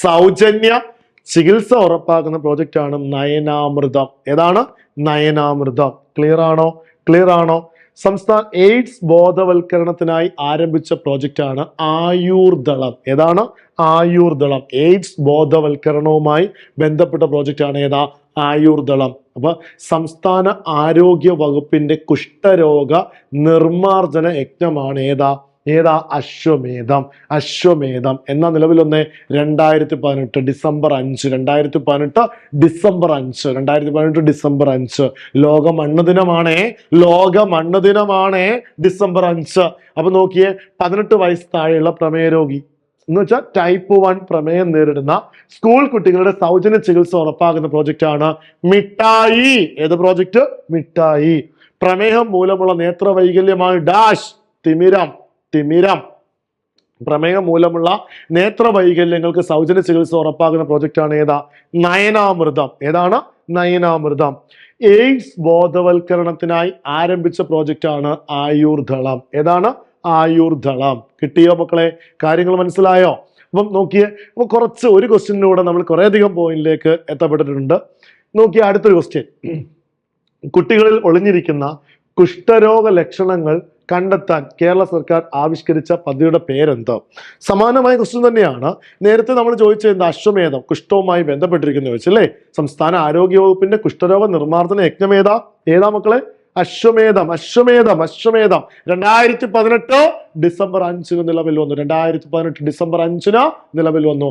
സൗജന്യ ചികിത്സ ഉറപ്പാക്കുന്ന പ്രോജക്റ്റ് ആണ് നയനാമൃതം. ഏതാണ്? നയനാമൃതം. ക്ലിയർ ആണോ? സംസ്ഥാന എയ്ഡ്സ് ബോധവൽക്കരണത്തിനായി ആരംഭിച്ച പ്രോജക്റ്റ് ആണ് ആയുർദളം. ഏതാണ്? ആയുർദളം. എയ്ഡ്സ് ബോധവൽക്കരണവുമായി ബന്ധപ്പെട്ട പ്രോജക്റ്റ് ആണ് ഏതാ? ആയുർദളം. അപ്പൊ സംസ്ഥാന ആരോഗ്യ വകുപ്പിന്റെ കുഷ്ഠരോഗ നിർമാർജന യജ്ഞമാണ് ഏതാ? അശ്വമേധം. എന്നാ നിലവിൽ വന്നേ? 2018 ഡിസംബർ 5. 2018 ഡിസംബർ 5 ലോക മണ്ണ് ദിനമാണേ. ഡിസംബർ 5. അപ്പൊ നോക്കിയേ, 18 വയസ്സ് താഴെയുള്ള പ്രമേയ രോഗി എന്ന് വെച്ചാൽ ടൈപ്പ് 1 പ്രമേയം നേരിടുന്ന സ്കൂൾ കുട്ടികളുടെ സൗജന്യ ചികിത്സ ഉറപ്പാക്കുന്ന പ്രോജക്റ്റ് ആണ് മിഠായി. ഏത് പ്രോജക്റ്റ്? മിഠായി. പ്രമേഹം മൂലമുള്ള നേത്രവൈകല്യമാണ് ഡാഷ് തിമിരം. പ്രമേഹം മൂലമുള്ള നേത്രവൈകല്യങ്ങൾക്ക് സൗജന്യ ചികിത്സ ഉറപ്പാക്കുന്ന പ്രോജക്റ്റ് ആണ് ഏതാ? നയനാമൃതം. ഏതാണ്? നയനാമൃതം. എയ്ഡ്സ് ബോധവൽക്കരണത്തിനായി ആരംഭിച്ച പ്രോജക്റ്റ് ആണ് ആയുർദളം. ഏതാണ്? ആയുർദളം. കിട്ടിയോ മക്കളെ? കാര്യങ്ങൾ മനസ്സിലായോ? അപ്പം നോക്കിയേ, അപ്പൊ ഒരു ക്വസ്റ്റ്യനിലൂടെ നമ്മൾ കുറേയധികം പോയിന്റിലേക്ക് എത്തപ്പെട്ടിട്ടുണ്ട്. നോക്കിയേ, അടുത്തൊരു ക്വസ്റ്റ്യൻ. കുട്ടികളിൽ ഒളിഞ്ഞിരിക്കുന്ന കുഷ്ഠരോഗ ലക്ഷണങ്ങൾ കണ്ടെത്താൻ കേരള സർക്കാർ ആവിഷ്കരിച്ച പദ്ധതിയുടെ പേരെന്തോ? സമാനമായ ക്വസ്റ്റ്യൻ തന്നെയാണ്. നേരത്തെ നമ്മൾ ചോദിച്ചത് എന്താ? അശ്വമേധം. കുഷ്ഠവുമായി ബന്ധപ്പെട്ടിരിക്കുന്ന ചോദിച്ചല്ലേ? സംസ്ഥാന ആരോഗ്യ വകുപ്പിന്റെ കുഷ്ഠരോഗ നിർമ്മാർജ്ജന യജ്ഞം ഏതാ മക്കളെ? അശ്വമേധം. 2018 ഡിസംബർ 5 നിലവിൽ വന്നു. 2018 ഡിസംബർ 5 നിലവിൽ വന്നു.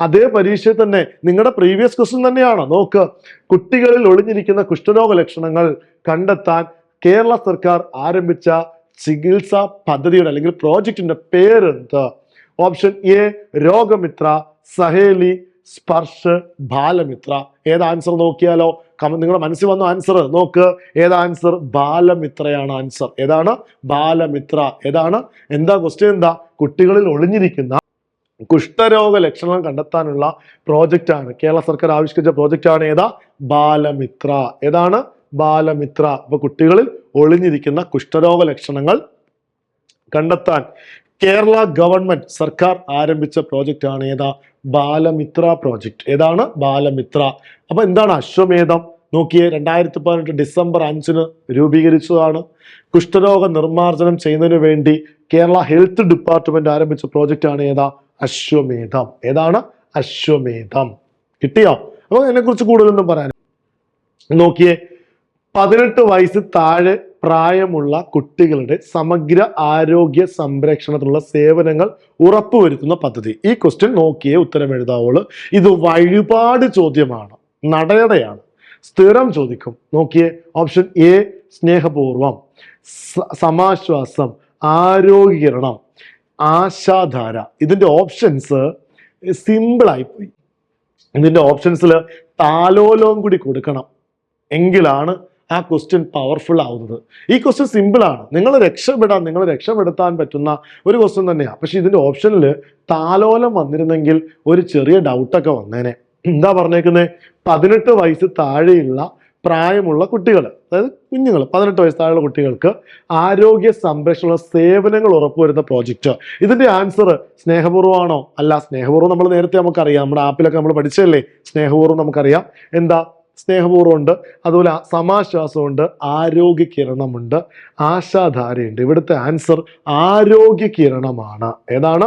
അതേ പരീക്ഷയിൽ തന്നെ നിങ്ങളുടെ പ്രീവിയസ് ക്വസ്റ്റ്യൻ തന്നെയാണ്. നോക്ക്, കുട്ടികളിൽ ഒളിഞ്ഞിരിക്കുന്ന കുഷ്ഠരോഗ ലക്ഷണങ്ങൾ കണ്ടെത്താൻ കേരള സർക്കാർ ആരംഭിച്ച ചികിത്സാ പദ്ധതിയുടെ അല്ലെങ്കിൽ പ്രോജക്റ്റിന്റെ പേരെന്ത്? Option A Rogamitra, Saheli, Sparsh, Balamitra. ഏത് ആൻസർ നോക്കിയാലോ? നിങ്ങളുടെ മനസ്സിൽ വന്ന ആൻസർ നോക്ക്. ഏതാ ആൻസർ? ബാലമിത്രയാണ് ആൻസർ. ഏതാണ്? ബാലമിത്ര. എന്താ ക്വസ്റ്റ്യൻ? എന്താ? കുട്ടികളിൽ ഒളിഞ്ഞിരിക്കുന്ന കുഷ്ഠരോഗ ലക്ഷണങ്ങൾ കണ്ടെത്താനുള്ള പ്രോജക്റ്റ് ആണ് കേരള സർക്കാർ ആവിഷ്കരിച്ച പ്രോജക്റ്റ് ആണ് ഏതാ? ബാലമിത്ര. ഏതാണ്? ബാലമിത്ര. അപ്പൊ കുട്ടികളിൽ ഒളിഞ്ഞിരിക്കുന്ന കുഷ്ഠരോഗ ലക്ഷണങ്ങൾ കണ്ടെത്താൻ കേരള ഗവൺമെന്റ് സർക്കാർ ആരംഭിച്ച പ്രോജക്റ്റ് ആണ് ഏതാ? ബാലമിത്ര പ്രോജക്റ്റ്. ഏതാണ്? ബാലമിത്ര. അപ്പൊ എന്താണ് അശ്വമേധം? നോക്കിയേ, 2018 ഡിസംബർ 5 രൂപീകരിച്ചതാണ്. കുഷ്ഠരോഗ നിർമ്മാർജ്ജനം ചെയ്യുന്നതിന് വേണ്ടി കേരള ഹെൽത്ത് ഡിപ്പാർട്ട്മെന്റ് ആരംഭിച്ച പ്രോജക്റ്റ് ആണ് ഏതാ? അശ്വമേധം. ഏതാണ്? അശ്വമേധം. കിട്ടിയോ? അപ്പൊ അതിനെക്കുറിച്ച് കൂടുതലൊന്നും പറയാൻ നോക്കിയേ, 18 വയസ്സ് താഴെ പ്രായമുള്ള കുട്ടികളുടെ സമഗ്ര ആരോഗ്യ സംരക്ഷണത്തിനുള്ള സേവനങ്ങൾ ഉറപ്പുവരുത്തുന്ന പദ്ധതി. ഈ ക്വസ്റ്റ്യൻ നോക്കിയേ ഉത്തരം എഴുതാവുള്ളൂ. ഇത് വഴിപാട് ചോദ്യമാണ്, നടയടയാണ്, സ്ഥിരം ചോദിക്കും. നോക്കിയേ, ഓപ്ഷൻ എ സ്നേഹപൂർവം, സമാശ്വാസം, ആരോഗ്യകിരണം, ആശാധാര. ഇതിന്റെ ഓപ്ഷൻസ് സിമ്പിളായി പോയി. ഇതിന്റെ ഓപ്ഷൻസിൽ താലോലവും കൂടി കൊടുക്കണം, എങ്കിലാണ് ആ ക്വസ്റ്റ്യൻ പവർഫുൾ ആവുന്നത്. ഈ ക്വസ്റ്റ്യൻ സിമ്പിൾ ആണ്, നിങ്ങളെ രക്ഷപ്പെടുത്താൻ പറ്റുന്ന ഒരു ക്വസ്റ്റ്യൻ തന്നെയാണ്. പക്ഷെ ഇതിന്റെ ഓപ്ഷനിൽ താലോലം വന്നിരുന്നെങ്കിൽ ഒരു ചെറിയ ഡൗട്ടൊക്കെ വന്നേനെ. എന്താ പറഞ്ഞേക്കുന്നത്? 18 വയസ്സ് താഴെയുള്ള പ്രായമുള്ള കുട്ടികൾ, അതായത് കുഞ്ഞുങ്ങൾ, 18 വയസ്സ് താഴെയുള്ള കുട്ടികൾക്ക് ആരോഗ്യ സംരക്ഷണ സേവനങ്ങൾ ഉറപ്പുവരുന്ന പ്രോജക്റ്റ്. ഇതിന്റെ ആൻസർ സ്നേഹപൂർവ്വമാണോ? അല്ല. സ്നേഹപൂർവ്വം നമ്മൾ നേരത്തെ നമുക്കറിയാം, നമ്മുടെ ആപ്പിലൊക്കെ നമ്മൾ പഠിച്ചല്ലേ. സ്നേഹപൂർവ്വം നമുക്കറിയാം. എന്താ? സ്നേഹപൂർവ്വമുണ്ട്, അതുപോലെ സമാശ്വാസമുണ്ട്, ആരോഗ്യകിരണമുണ്ട്, ആശാധാരയുണ്ട്. ഇവിടുത്തെ ആൻസർ ആരോഗ്യകിരണമാണ്. ഏതാണ്?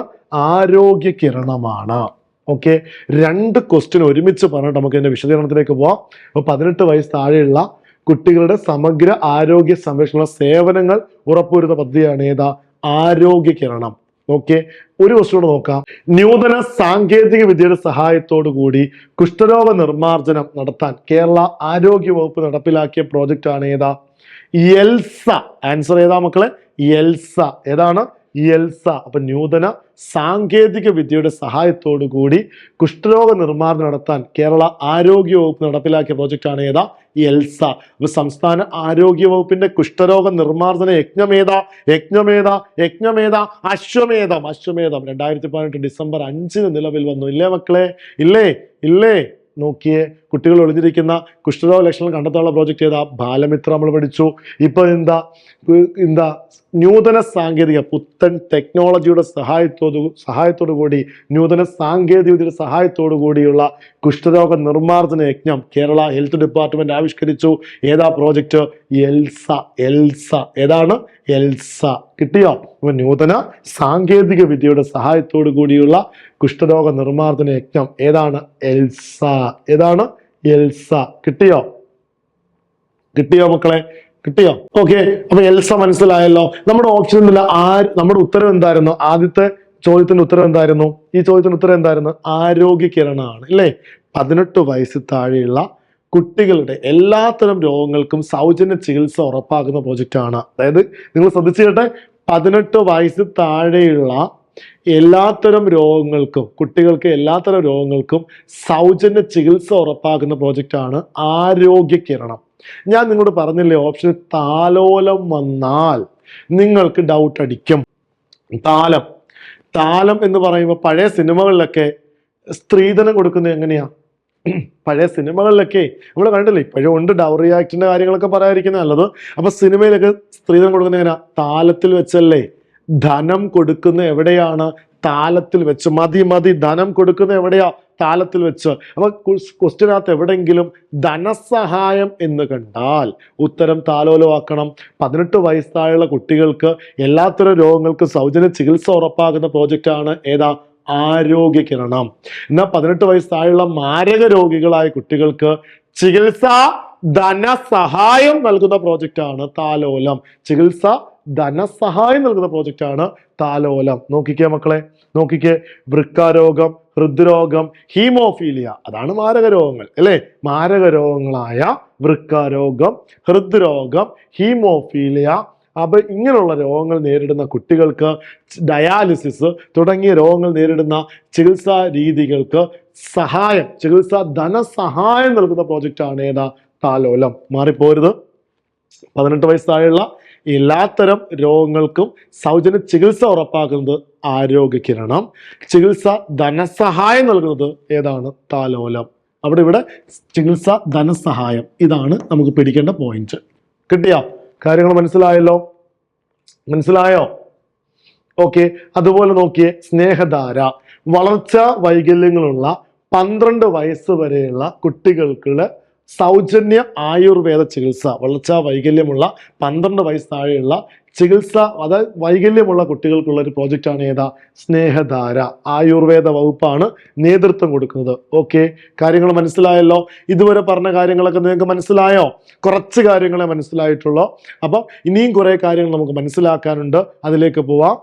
ആരോഗ്യകിരണമാണ്. ഓക്കെ, 2 ക്വസ്റ്റ്യൻ ഒരുമിച്ച് പറഞ്ഞിട്ട് നമുക്ക് ഇതിന്റെ വിശദീകരണത്തിലേക്ക് പോവാം. അപ്പൊ 18 വയസ്സ് താഴെയുള്ള കുട്ടികളുടെ സമഗ്ര ആരോഗ്യ സംരക്ഷണ സേവനങ്ങൾ ഉറപ്പുവരുത്തുന്ന പദ്ധതിയാണ് ഏതാ? ആരോഗ്യകിരണം. ഓക്കെ, ഒരു ക്വസ്റ്റ്യൻ കൂടെ നോക്കാം. നൂതന സാങ്കേതിക വിദ്യയുടെ സഹായത്തോടു കൂടി കുഷ്ഠരോഗ നിർമ്മാർജ്ജനം നടത്താൻ കേരള ആരോഗ്യ വകുപ്പ് നടപ്പിലാക്കിയ പ്രോജക്റ്റ് ആണ് ഏതാ? എൽസ. ആൻസർ ഏതാ മക്കളെ? എൽസ. ഏതാണ്? എൽസ. അപ്പൊ നൂതന സാങ്കേതിക വിദ്യയുടെ സഹായത്തോടു കൂടി കുഷ്ഠരോഗ നിർമ്മാർജ്ജനം നടത്താൻ കേരള ആരോഗ്യ വകുപ്പ് നടപ്പിലാക്കിയ പ്രോജക്റ്റാണ് ഏതാ? എൽസ. അപ്പൊ സംസ്ഥാന ആരോഗ്യ വകുപ്പിന്റെ കുഷ്ഠരോഗ നിർമ്മാർജ്ജന യജ്ഞമേത അശ്വമേധം 2018 ഡിസംബർ 5 നിലവിൽ വന്നു. ഇല്ലേ മക്കളെ? ഇല്ലേ? നോക്കിയേ, കുട്ടികൾ ഒളിഞ്ഞിരിക്കുന്ന കുഷ്ഠരോഗ ലക്ഷണങ്ങൾ കണ്ടെത്താനുള്ള പ്രോജക്റ്റ് ഏതാ? ബാലമിത്ര നമ്മൾ പഠിച്ചു. ഇപ്പൊ എന്താ നൂതന സാങ്കേതിക പുത്തൻ ടെക്നോളജിയുടെ സഹായത്തോടു കൂടി നൂതന സാങ്കേതിക വിദ്യയുടെ സഹായത്തോടു കൂടിയുള്ള കുഷ്ഠരോഗ നിർമ്മാർജ്ജന യജ്ഞം കേരള ഹെൽത്ത് ഡിപ്പാർട്ട്മെന്റ് ആവിഷ്കരിച്ചു. ഏതാ പ്രോജക്റ്റ്? എൽസ. ഏതാണ്? എൽസ. കിട്ടിയോ? അപ്പൊ നൂതന സാങ്കേതിക വിദ്യയുടെ സഹായത്തോടു കൂടിയുള്ള കുഷ്ഠരോഗ നിർമ്മാർജ്ജന യജ്ഞം ഏതാണ്? എൽസ. ഏതാണ്? എൽസ. കിട്ടിയോ മക്കളെ? കിട്ടിയോ? ഓക്കെ. അപ്പൊ എൽസ മനസ്സിലായല്ലോ. നമ്മുടെ ഓപ്ഷൻ നമ്മുടെ ഉത്തരം എന്തായിരുന്നു? ആദ്യത്തെ ചോദ്യത്തിന്റെ ഉത്തരം എന്തായിരുന്നു? ഈ ചോദ്യത്തിന്റെ ഉത്തരം എന്തായിരുന്നു? ആരോഗ്യ കിരണമാണ് അല്ലേ? 18 വയസ്സിൽ താഴെയുള്ള കുട്ടികളുടെ എല്ലാത്തരം രോഗങ്ങൾക്കും സൗജന്യ ചികിത്സ ഉറപ്പാക്കുന്ന പ്രോജക്റ്റ് ആണ്. അതായത് നിങ്ങൾ ശ്രദ്ധിച്ചിട്ടെ, 18 വയസ്സിൽ താഴെയുള്ള എല്ലാത്തരം രോഗങ്ങൾക്കും കുട്ടികൾക്ക് എല്ലാത്തരം രോഗങ്ങൾക്കും സൗജന്യ ചികിത്സ ഉറപ്പാക്കുന്ന പ്രോജക്റ്റ് ആണ് ആരോഗ്യ കിരണം. ഞാൻ നിങ്ങളോട് പറഞ്ഞില്ലേ, ഓപ്ഷൻ താലോലം വന്നാൽ നിങ്ങൾക്ക് ഡൗട്ട് അടിക്കും. താലം എന്ന് പറയുമ്പോൾ പഴയ സിനിമകളിലൊക്കെ സ്ത്രീധനം കൊടുക്കുന്നത് എങ്ങനെയാ? പഴയ സിനിമകളിലൊക്കെ നമ്മൾ കണ്ടില്ലേ, ഇപ്പോഴും ഉണ്ട് ഡൗറി ആക്ടിന്റെ കാര്യങ്ങളൊക്കെ പറയാതിരിക്കുന്നത് നല്ലത്. അപ്പൊ സിനിമയിലൊക്കെ സ്ത്രീധനം കൊടുക്കുന്നത് എങ്ങനെയാ? താലത്തിൽ വെച്ചല്ലേ. ധനം കൊടുക്കുന്ന എവിടെയാണ്? താലത്തിൽ വെച്ച്. മതി ധനം കൊടുക്കുന്ന എവിടെയാ? താലത്തിൽ വെച്ച്. അപ്പൊ ക്വസ്റ്റ്യനകത്ത് എവിടെയെങ്കിലും ധനസഹായം എന്ന് കണ്ടാൽ ഉത്തരം താലോലമാക്കണം. 18 വയസ്സായുള്ള കുട്ടികൾക്ക് എല്ലാത്തരം രോഗങ്ങൾക്ക് സൗജന്യ ചികിത്സ ഉറപ്പാക്കുന്ന പ്രോജക്റ്റ് ആണ് ഏതാ? ആരോഗ്യ കിരണം. എന്നാൽ 18 വയസ്സായുള്ള മാരക രോഗികളായ കുട്ടികൾക്ക് ചികിത്സ ധനസഹായം നൽകുന്ന പ്രോജക്റ്റ് ആണ് താലോലം. ചികിത്സ ധനസഹായം നൽകുന്ന പ്രോജക്റ്റ് ആണ് താലോലം. നോക്കിക്കേ മക്കളെ, വൃക്കാരോഗം, ഹൃദ്രോഗം, ഹീമോഫീലിയ, അതാണ് മാരക രോഗങ്ങൾ അല്ലെ? മാരക രോഗങ്ങളായ വൃക്കാരോഗം, ഹൃദ്രോഗം, ഹീമോഫീലിയ, അപ്പൊ ഇങ്ങനെയുള്ള രോഗങ്ങൾ നേരിടുന്ന കുട്ടികൾക്ക് ഡയാലിസിസ് തുടങ്ങിയ രോഗങ്ങൾ നേരിടുന്ന ചികിത്സാ രീതികൾക്ക് ചികിത്സാ ധനസഹായം നൽകുന്ന പ്രോജക്റ്റ് ആണ് ഏതാ? താലോലം. മാറിപ്പോരുത്. 18 വയസ്സായുള്ള എല്ലാത്തരം രോഗങ്ങൾക്കും സൗജന്യ ചികിത്സ ഉറപ്പാക്കുന്നത് ആരോഗ്യ കിരണം. ചികിത്സ ധനസഹായം നൽകുന്നത് ഏതാണ്? താലോലം. ഇവിടെ ചികിത്സ ധനസഹായം, ഇതാണ് നമുക്ക് പിടിക്കേണ്ട പോയിന്റ്. കിട്ടിയോ? കാര്യങ്ങൾ മനസ്സിലായോ? ഓക്കെ. അതുപോലെ നോക്കിയേ, സ്നേഹധാര. വളർച്ചാ വൈകല്യങ്ങളുള്ള 12 വയസ്സ് വരെയുള്ള കുട്ടികൾക്കുള്ള സൗജന്യ ആയുർവേദ ചികിത്സ. വളർച്ചാ വൈകല്യമുള്ള 12 വയസ്സ് താഴെയുള്ള ചികിത്സ, അതായത് വൈകല്യമുള്ള കുട്ടികൾക്കുള്ള ഒരു പ്രോജക്റ്റ് ആണ് ഏതാ? സ്നേഹധാര. ആയുർവേദ വകുപ്പാണ് നേതൃത്വം കൊടുക്കുന്നത്. ഓക്കെ. കാര്യങ്ങൾ മനസ്സിലായല്ലോ? ഇതുവരെ പറഞ്ഞ കാര്യങ്ങളൊക്കെ നിങ്ങൾക്ക് മനസ്സിലായോ? കുറച്ച് കാര്യങ്ങളെ മനസ്സിലായിട്ടുള്ളൂ. അപ്പം ഇനിയും കുറെ കാര്യങ്ങൾ നമുക്ക് മനസ്സിലാക്കാനുണ്ട്. അതിലേക്ക് പോവാം.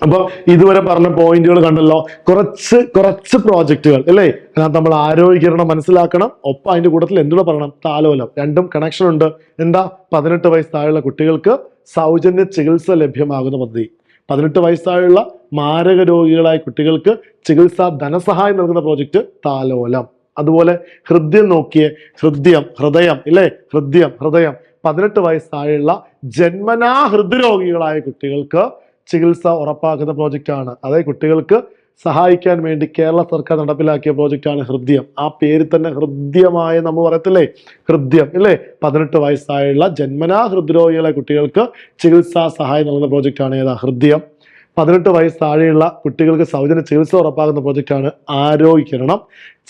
അപ്പൊ ഇതുവരെ പറഞ്ഞ പോയിന്റുകൾ കണ്ടല്ലോ. കുറച്ച് പ്രോജക്റ്റുകൾ അല്ലേ? അതിനകത്ത് നമ്മൾ ആരോഗ്യകിരണം മനസ്സിലാക്കണം. ഒപ്പം അതിന്റെ കൂട്ടത്തിൽ എന്തുകൂടെ പറയണം? താലോലം. രണ്ടും കണക്ഷൻ ഉണ്ട്. എന്താ? 18 വയസ്സ് താഴെയുള്ള കുട്ടികൾക്ക് സൗജന്യ ചികിത്സ ലഭ്യമാകുന്ന പദ്ധതി. 18 വയസ്സായുള്ള മാരക രോഗികളായ കുട്ടികൾക്ക് ചികിത്സാ ധനസഹായം നൽകുന്ന പ്രോജക്റ്റ് താലോലം. അതുപോലെ ഹൃദയം നോക്കിയേ, ഹൃദയം ഇല്ലേ? ഹൃദയം 18 വയസ്സായുള്ള ജന്മനാ ഹൃദ്രോഗികളായ കുട്ടികൾക്ക് ചികിത്സ ഉറപ്പാക്കുന്ന പ്രോജക്റ്റ് ആണ്. അതായത് കുട്ടികൾക്ക് സഹായിക്കാൻ വേണ്ടി കേരള സർക്കാർ നടപ്പിലാക്കിയ പ്രോജക്റ്റ് ആണ് ഹൃദയം. ആ പേര് തന്നെ ഹൃദ്യമായ നമ്മൾ പറയത്തില്ലേ, ഹൃദയം ഇല്ലേ? 18 വയസ്സായുള്ള ജന്മനാ ഹൃദ്രോഗികളായ കുട്ടികൾക്ക് ചികിത്സാ സഹായം നൽകുന്ന പ്രോജക്റ്റ് ആണ് ഏതാ? ഹൃദയം. 18 വയസ്സ് താഴെയുള്ള കുട്ടികൾക്ക് സൗജന്യ ചികിത്സ ഉറപ്പാക്കുന്ന പ്രോജക്റ്റ് ആണ് ആരോഗ്യകിരണം.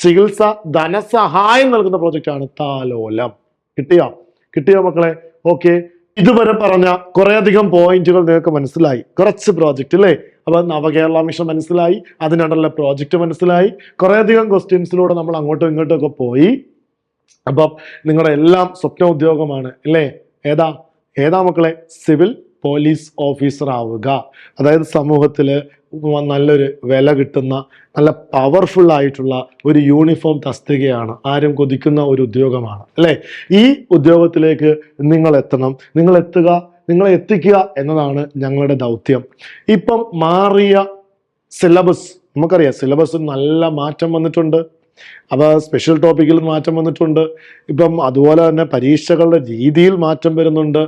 ചികിത്സ ധനസഹായം നൽകുന്ന പ്രോജക്റ്റ് ആണ് താലോലം. കിട്ടിയോ മക്കളെ? ഓക്കെ. ഇതുവരെ പറഞ്ഞ കുറേയധികം പോയിന്റുകൾ നിങ്ങൾക്ക് മനസ്സിലായി. കുറച്ച് പ്രോജക്റ്റ് അല്ലേ? അപ്പൊ നവകേരള മിഷൻ മനസ്സിലായി, അതിനുള്ള പ്രോജക്റ്റ് മനസ്സിലായി. കുറേയധികം ക്വസ്റ്റ്യൻസിലൂടെ നമ്മൾ അങ്ങോട്ടും ഇങ്ങോട്ടും ഒക്കെ പോയി. അപ്പം നിങ്ങളുടെ എല്ലാം സ്വപ്ന ഉദ്യോഗമാണ് അല്ലേ? ഏതാ മക്കളെ? സിവിൽ പോലീസ് ഓഫീസർ ആവുക. അതായത് സമൂഹത്തില് നല്ലൊരു വില കിട്ടുന്ന, നല്ല പവർഫുൾ ആയിട്ടുള്ള ഒരു യൂണിഫോം തസ്തികയാണ്. ആരും കൊതിക്കുന്ന ഒരു ഉദ്യോഗമാണ് അല്ലേ? ഈ ഉദ്യോഗത്തിലേക്ക് നിങ്ങൾ എത്തണം. നിങ്ങൾ എത്തുക നിങ്ങളെ എത്തിക്കുക എന്നതാണ് ഞങ്ങളുടെ ദൗത്യം. ഇപ്പം മാറിയ സിലബസ് നമുക്കറിയാം, സിലബസ് നല്ല മാറ്റം വന്നിട്ടുണ്ട്. അപ്പോൾ സ്പെഷ്യൽ ടോപ്പിക്കിൽ മാറ്റം വന്നിട്ടുണ്ട്. ഇപ്പം അതുപോലെ തന്നെ പരീക്ഷകളുടെ രീതിയിൽ മാറ്റം വരുന്നുണ്ട്.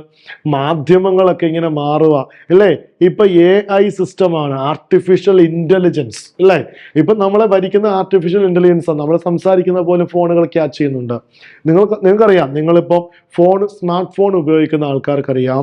മാധ്യമങ്ങളൊക്കെ ഇങ്ങനെ മാറുക അല്ലേ. ഇപ്പം AI സിസ്റ്റമാണ്, ആർട്ടിഫിഷ്യൽ ഇൻ്റലിജൻസ് അല്ലേ. ഇപ്പം നമ്മളെ ഭരിക്കുന്ന ആർട്ടിഫിഷ്യൽ ഇൻ്റലിജൻസാണ്. നമ്മൾ സംസാരിക്കുന്ന പോലെ ഫോണുകൾ ക്യാച്ച് ചെയ്യുന്നുണ്ട്. നിങ്ങൾക്കറിയാം, നിങ്ങളിപ്പം സ്മാർട്ട് ഫോൺ ഉപയോഗിക്കുന്ന ആൾക്കാർക്കറിയാം,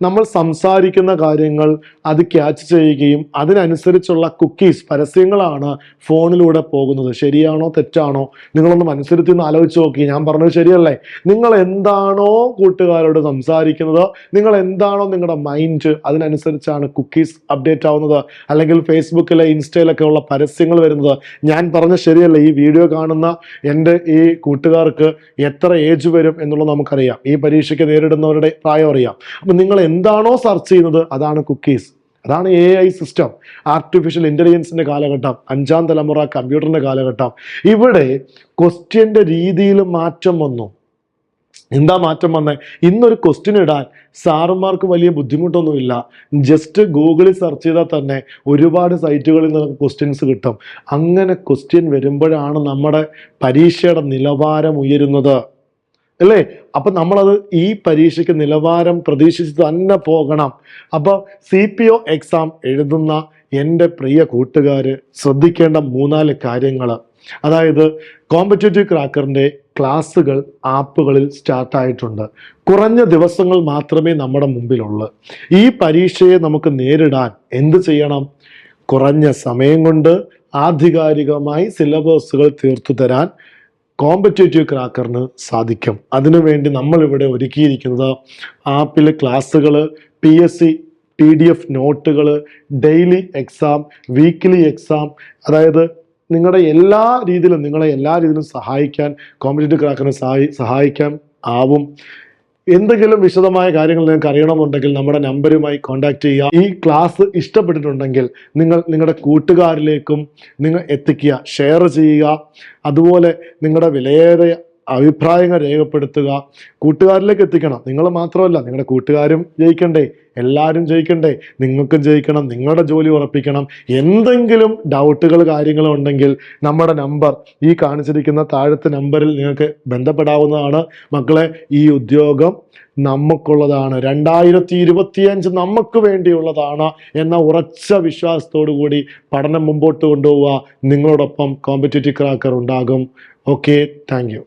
നമ്മൾ സംസാരിക്കുന്ന കാര്യങ്ങൾ അത് ക്യാച്ച് ചെയ്യുകയും അതിനനുസരിച്ചുള്ള കുക്കീസ്, പരസ്യങ്ങളാണ് ഫോണിലൂടെ പോകുന്നത്. ശരിയാണോ തെറ്റാണോ? നിങ്ങളൊന്ന് മനസ്സിരുത്തി ഒന്ന് ആലോചിച്ച് നോക്കി. ഞാൻ പറഞ്ഞത് ശരിയല്ലേ? നിങ്ങൾ എന്താണോ കൂട്ടുകാരോട് സംസാരിക്കുന്നത്, നിങ്ങൾ എന്താണോ നിങ്ങളുടെ മൈൻഡ്, അതിനനുസരിച്ചാണ് കുക്കീസ് അപ്ഡേറ്റ് ആവുന്നത്, അല്ലെങ്കിൽ ഫേസ്ബുക്കിലെ ഇൻസ്റ്റയിലൊക്കെ ഉള്ള പരസ്യങ്ങൾ വരുന്നത്. ഞാൻ പറഞ്ഞ ശരിയല്ലേ? ഈ വീഡിയോ കാണുന്ന എൻ്റെ ഈ കൂട്ടുകാർക്ക് എത്ര ഏജ് വരും എന്നുള്ളത് നമുക്കറിയാം. ഈ പരീക്ഷയ്ക്ക് നേരിടുന്നവരുടെ പ്രായം അറിയാം. അപ്പം നിങ്ങൾ എന്താണോ സെർച്ച് ചെയ്യുന്നത് അതാണ് കുക്കീസ്. അതാണ് AI സിസ്റ്റം, ആർട്ടിഫിഷ്യൽ ഇൻ്റലിജൻസിൻ്റെ കാലഘട്ടം, 5ാം തലമുറ കമ്പ്യൂട്ടറിൻ്റെ കാലഘട്ടം. ഇവിടെ ക്വസ്റ്റ്യൻ്റെ രീതിയിൽ മാറ്റം വന്നു. എന്താ മാറ്റം വന്നത്? ഇന്നൊരു ക്വസ്റ്റ്യൻ ഇടാൻ സാറുമാർക്ക് വലിയ ബുദ്ധിമുട്ടൊന്നുമില്ല. ജസ്റ്റ് ഗൂഗിളിൽ സെർച്ച് ചെയ്താൽ തന്നെ ഒരുപാട് സൈറ്റുകളിൽ നിന്ന് ക്വസ്റ്റ്യൻസ് കിട്ടും. അങ്ങനെ ക്വസ്റ്റ്യൻ വരുമ്പോഴാണ് നമ്മുടെ പരീക്ഷയുടെ നിലവാരം ഉയരുന്നത് അല്ലേ. അപ്പം നമ്മളത് ഈ പരീക്ഷയ്ക്ക് നിലവാരം പ്രതീക്ഷിച്ച് തന്നെ പോകണം. അപ്പോൾ CPO എക്സാം എഴുതുന്ന എൻ്റെ പ്രിയ കൂട്ടുകാർ ശ്രദ്ധിക്കേണ്ട 3-4 കാര്യങ്ങൾ. അതായത് കോമ്പറ്റേറ്റീവ് ക്രാക്കറിൻ്റെ ക്ലാസ്സുകൾ ആപ്പുകളിൽ സ്റ്റാർട്ടായിട്ടുണ്ട്. കുറഞ്ഞ ദിവസങ്ങൾ മാത്രമേ നമ്മുടെ മുമ്പിലുള്ളൂ. ഈ പരീക്ഷയെ നമുക്ക് നേരിടാൻ എന്ത് ചെയ്യണം? കുറഞ്ഞ സമയം കൊണ്ട് ആധികാരികമായി സിലബസുകൾ തീർത്തു തരാൻ കോമ്പറ്റേറ്റീവ് ക്രാക്കറിന് സാധിക്കും. അതിനുവേണ്ടി നമ്മളിവിടെ ഒരുക്കിയിരിക്കുന്നത് ആപ്പിൽ ക്ലാസ്സുകൾ, PSC PDF നോട്ടുകൾ, ഡെയിലി എക്സാം, വീക്ക്ലി എക്സാം, അതായത് നിങ്ങളെ എല്ലാ രീതിയിലും സഹായിക്കാൻ കോമ്പറ്റേറ്റീവ് ക്രാക്കറിന് സഹായിക്കാൻ ആവും. എന്തെങ്കിലും വിശദമായ കാര്യങ്ങൾ നിങ്ങൾക്ക് അറിയണമെന്നുണ്ടെങ്കിൽ നമ്മുടെ നമ്പറുമായി കോൺടാക്ട് ചെയ്യുക. ഈ ക്ലാസ് ഇഷ്ടപ്പെട്ടിട്ടുണ്ടെങ്കിൽ നിങ്ങളുടെ കൂട്ടുകാരിലേക്കും നിങ്ങൾ എത്തിക്കുക, ഷെയർ ചെയ്യുക. അതുപോലെ നിങ്ങളുടെ വിലയേറിയ അഭിപ്രായങ്ങൾ രേഖപ്പെടുത്തുക, കൂട്ടുകാരിലേക്ക് എത്തിക്കണം. നിങ്ങൾ മാത്രമല്ല, നിങ്ങളുടെ കൂട്ടുകാരും ജയിക്കണ്ടേ, എല്ലാവരും ജയിക്കണ്ടേ, നിങ്ങൾക്കും ജയിക്കണം, നിങ്ങളുടെ ജോലി ഉറപ്പിക്കണം. എന്തെങ്കിലും ഡൗട്ടുകൾ കാര്യങ്ങളും ഉണ്ടെങ്കിൽ നമ്മുടെ നമ്പർ, ഈ കാണിച്ചിരിക്കുന്ന താഴത്തെ നമ്പറിൽ നിങ്ങൾക്ക് ബന്ധപ്പെടാവുന്നതാണ്. മക്കളെ, ഈ ഉദ്യോഗം നമുക്കുള്ളതാണ്, 2025 നമുക്ക് വേണ്ടിയുള്ളതാണ് എന്ന ഉറച്ച വിശ്വാസത്തോടു കൂടി പഠനം മുമ്പോട്ട് കൊണ്ടുപോവുക. നിങ്ങളോടൊപ്പം കോമ്പറ്റേറ്റീവ് ക്രാക്കർ ഉണ്ടാകും. Okay, thank you.